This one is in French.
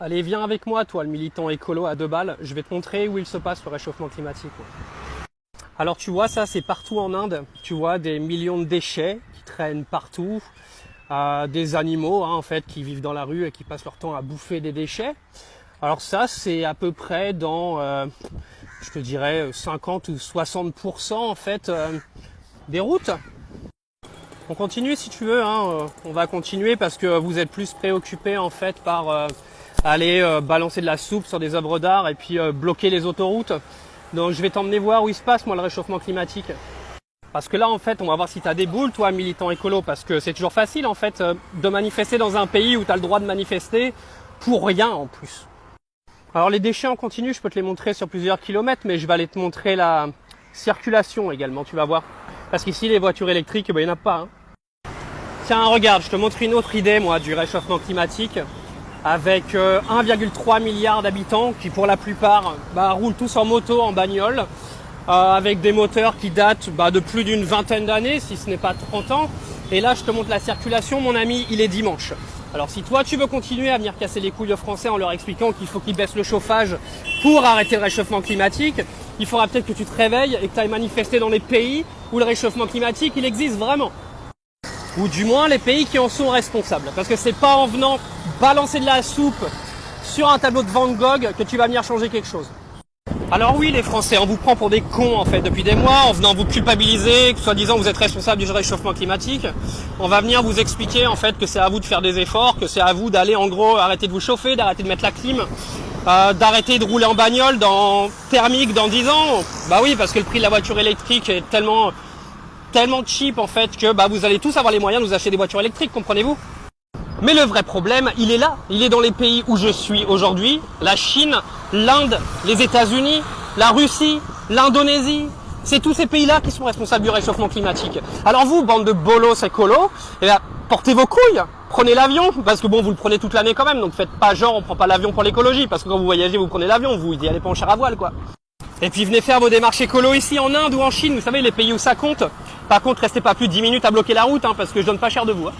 Allez, viens avec moi, toi, le militant écolo à 2 balles. Je vais te montrer où il se passe le réchauffement climatique. Alors tu vois, ça c'est partout en Inde. Tu vois des millions de déchets qui traînent partout. Des animaux en fait qui vivent dans la rue et qui passent leur temps à bouffer des déchets. Alors ça c'est à peu près dans, je te dirais, 50 ou 60% en fait des routes. On continue si tu veux, on va continuer parce que vous êtes plus préoccupés en fait par aller balancer de la soupe sur des œuvres d'art et puis bloquer les autoroutes. Donc je vais t'emmener voir où il se passe moi le réchauffement climatique. Parce que là en fait on va voir si tu as des boules toi militant écolo, parce que c'est toujours facile en fait de manifester dans un pays où tu as le droit de manifester pour rien en plus. Alors les déchets en continu, je peux te les montrer sur plusieurs kilomètres, mais je vais aller te montrer la circulation également, tu vas voir. Parce qu'ici les voitures électriques, il n'y en a pas. Tiens regarde, je te montre une autre idée moi du réchauffement climatique. Avec 1,3 milliard d'habitants qui pour la plupart roulent tous en moto, en bagnole, avec des moteurs qui datent de plus d'une vingtaine d'années, si ce n'est pas 30 ans. Et là je te montre la circulation, mon ami, il est dimanche. Alors si toi tu veux continuer à venir casser les couilles aux Français en leur expliquant qu'il faut qu'ils baissent le chauffage pour arrêter le réchauffement climatique, il faudra peut-être que tu te réveilles et que tu ailles manifester dans les pays où le réchauffement climatique il existe vraiment. Ou du moins les pays qui en sont responsables. Parce que c'est pas en venant balancer de la soupe sur un tableau de Van Gogh que tu vas venir changer quelque chose. Alors oui les Français, on vous prend pour des cons en fait depuis des mois, en venant vous culpabiliser, que soi-disant vous êtes responsable du réchauffement climatique. On va venir vous expliquer en fait que c'est à vous de faire des efforts, que c'est à vous d'aller en gros arrêter de vous chauffer, d'arrêter de mettre la clim, d'arrêter de rouler en bagnole thermique dans 10 ans. Bah oui, parce que le prix de la voiture électrique est tellement cheap en fait que vous allez tous avoir les moyens de vous acheter des voitures électriques, comprenez-vous? Mais le vrai problème, il est là. Il est dans les pays où je suis aujourd'hui, la Chine, l'Inde, les États-Unis, la Russie, l'Indonésie. C'est tous ces pays-là qui sont responsables du réchauffement climatique. Alors vous, bande de bolos écolos, portez vos couilles, prenez l'avion, parce que bon, vous le prenez toute l'année quand même, donc faites pas genre on prend pas l'avion pour l'écologie, parce que quand vous voyagez, vous prenez l'avion, vous y allez pas en char à voile quoi. Et puis venez faire vos démarches écolo ici en Inde ou en Chine, vous savez les pays où ça compte. Par contre, restez pas plus de 10 minutes à bloquer la route, parce que je donne pas cher de vous.